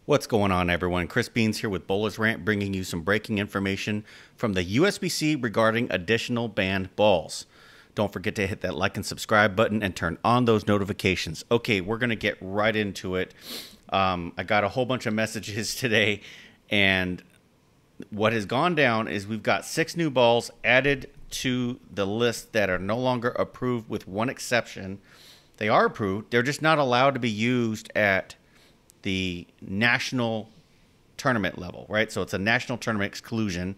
What's going on, everyone? Chris Beans here with Bowler's Rant, bringing you some breaking information from the Usbc regarding additional banned balls. Don't forget to hit that like and subscribe button and turn on those notifications. Okay, we're going to get right into it. I got a whole bunch of messages today, and what has gone down is we've got 6 new balls added to the list that are no longer approved, with one exception. They are approved, they're just not allowed to be used at the national tournament level, right? So it's a national tournament exclusion,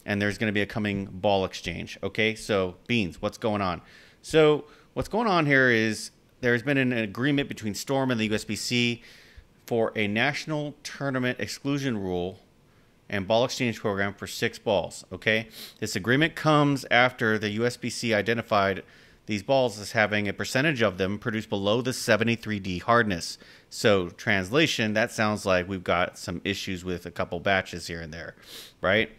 and there's going to be a coming ball exchange. Okay, so Beans, what's going on? So what's going on here is there's been an agreement between Storm and the Usbc for a national tournament exclusion rule and ball exchange program for 6 balls. Okay, this agreement comes after the Usbc identified these balls as having a percentage of them produced below the 73D hardness. So translation, that sounds like we've got some issues with a couple batches here and there, right?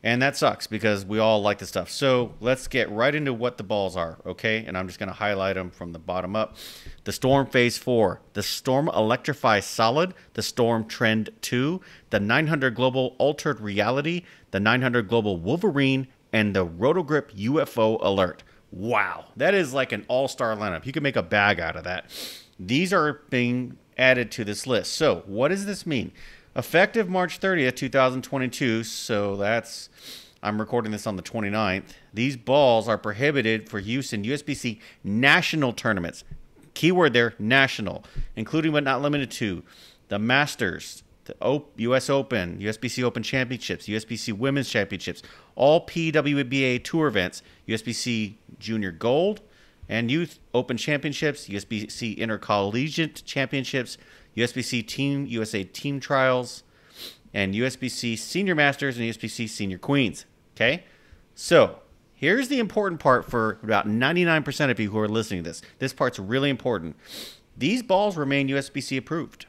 And that sucks because we all like the stuff. So let's get right into what the balls are, okay? And I'm just going to highlight them from the bottom up. The Storm Phase 4, the Storm Electrify Solid, the Storm Trend 2, the 900 Global Altered Reality, the 900 Global Wolverine, and the Roto Grip UFO Alert. Wow, that is like an all-star lineup. You can make a bag out of that. These are being added to this list. So what does this mean? Effective March 30th, 2022, so that's, I'm recording this on the 29th, these balls are prohibited for use in Usbc national tournaments. Keyword there, national, including but not limited to the Masters, the US Open, Usbc Open Championships, Usbc Women's Championships, all PWBA Tour events, Usbc Junior Gold and Youth Open Championships, Usbc Intercollegiate Championships, Usbc Team USA Team Trials, and Usbc Senior Masters and Usbc Senior Queens. Okay? So, here's the important part for about 99% of you who are listening to this. This part's really important. These balls remain Usbc approved.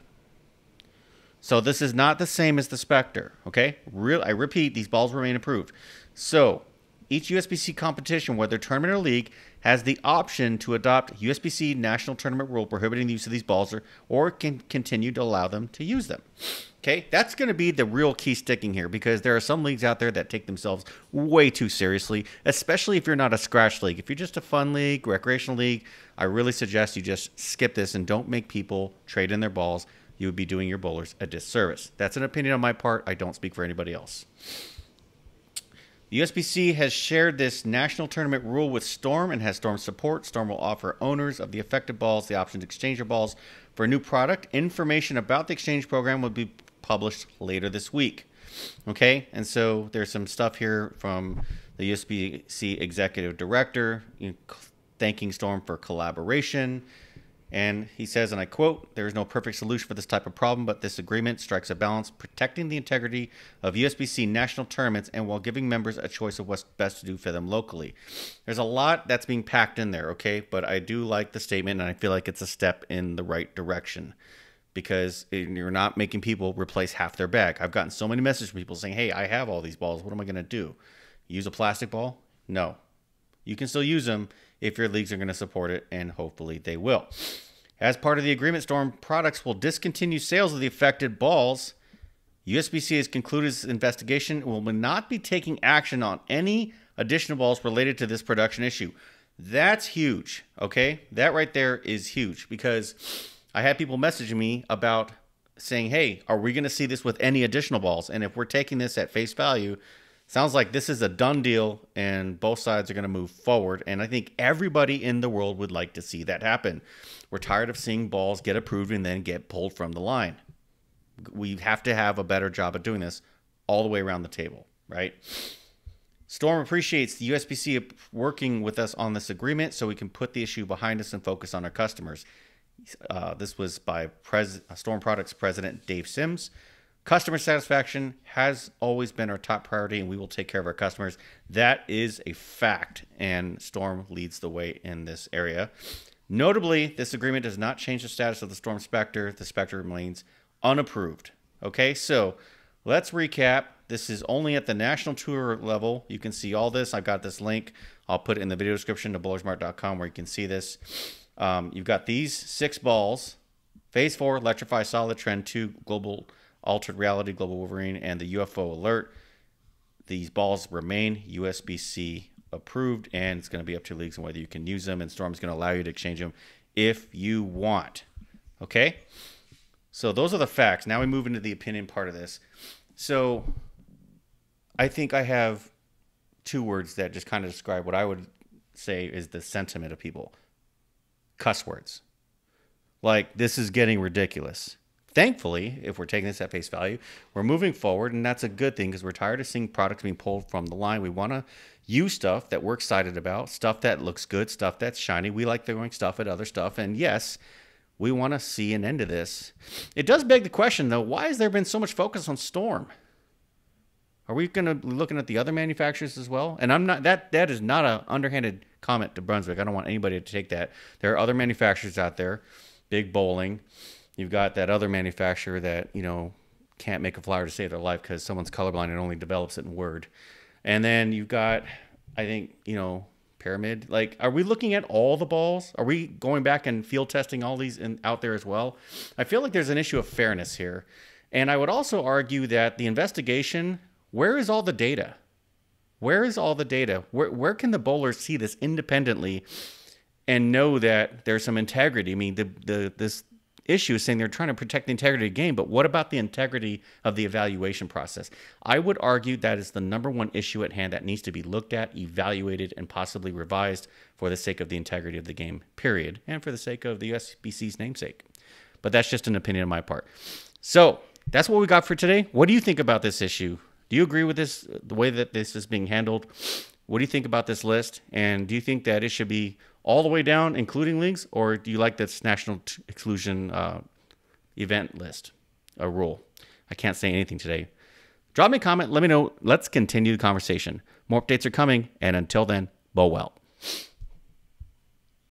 So this is not the same as the Spectre, okay? I repeat, these balls remain approved. So each Usbc competition, whether tournament or league, has the option to adopt Usbc national tournament rule prohibiting the use of these balls, or can continue to allow them to use them. Okay, that's going to be the real key sticking here, because there are some leagues out there that take themselves way too seriously, especially if you're not a scratch league. If you're just a fun league, recreational league, I really suggest you just skip this and don't make people trade in their balls. You would be doing your bowlers a disservice. That's an opinion on my part. I don't speak for anybody else. The Usbc has shared this national tournament rule with Storm and has Storm support. Storm will offer owners of the affected balls the option to exchange their balls for a new product. Information about the exchange program will be published later this week. Okay, and so there's some stuff here from the Usbc executive director, thanking Storm for collaboration. And he says, and I quote, "There is no perfect solution for this type of problem, but this agreement strikes a balance protecting the integrity of Usbc national tournaments and while giving members a choice of what's best to do for them locally." There's a lot that's being packed in there, okay? But I do like the statement, and I feel like it's a step in the right direction, because you're not making people replace half their bag. I've gotten so many messages from people saying, hey, I have all these balls. What am I going to do? Use a plastic ball? No. You can still use them if your leagues are going to support it, and hopefully they will. As part of the agreement, Storm Products will discontinue sales of the affected balls. Usbc has concluded its investigation and will not be taking action on any additional balls related to this production issue. That's huge, okay? That right there is huge, because I had people messaging me about saying, hey, are we going to see this with any additional balls? And if we're taking this at face value, sounds like this is a done deal and both sides are going to move forward. And I think everybody in the world would like to see that happen. We're tired of seeing balls get approved and then get pulled from the line. We have to have a better job at doing this all the way around the table, right? Storm appreciates the Usbc working with us on this agreement so we can put the issue behind us and focus on our customers. This was by Storm Products President Dave Sims. Customer satisfaction has always been our top priority, and we will take care of our customers. That is a fact, and Storm leads the way in this area. Notably, this agreement does not change the status of the Storm Spectre. The Spectre remains unapproved. Okay, so let's recap. This is only at the national tour level. You can see all this. I've got this link. I'll put it in the video description to bowlersmart.com where you can see this. You've got these 6 balls. Phase 4, Electrify Solid, Trend 2, Global Altered Reality, Global Wolverine, and the UFO Alert. These balls remain USBC approved, and it's going to be up to leagues and whether you can use them, and Storm's going to allow you to exchange them if you want. Okay? So those are the facts. Now we move into the opinion part of this. So I think I have two words that just kind of describe what I would say is the sentiment of people. Cuss words. Like, this is getting ridiculous. Thankfully, if we're taking this at face value, we're moving forward, and that's a good thing because we're tired of seeing products being pulled from the line. We want to use stuff that we're excited about, stuff that looks good, stuff that's shiny. We like throwing stuff at other stuff, and yes, we want to see an end to this. It does beg the question, though, why has there been so much focus on Storm? Are we going to be looking at the other manufacturers as well? And I'm not that is not an underhanded comment to Brunswick. I don't want anybody to take that. There are other manufacturers out there, Big Bowling. You've got that other manufacturer that, you know, can't make a flower to save their life because someone's colorblind and only develops it in Word. And then you've got, I think, you know, Pyramid. Like, are we looking at all the balls? Are we going back and field testing all these out there as well? I feel like there's an issue of fairness here. And I would also argue that the investigation, where is all the data? Where is all the data? Where can the bowlers see this independently and know that there's some integrity? I mean, this issue is saying they're trying to protect the integrity of the game, but what about the integrity of the evaluation process? I would argue that is the number one issue at hand that needs to be looked at, evaluated, and possibly revised for the sake of the integrity of the game, period, and for the sake of the USBC's namesake. But that's just an opinion on my part. So that's what we got for today. What do you think about this issue? Do you agree with this, the way that this is being handled? What do you think about this list? And do you think that it should be all the way down, including leagues, or do you like this national exclusion event list, a rule? I can't say anything today. Drop me a comment. Let me know. Let's continue the conversation. More updates are coming, and until then, bowl well.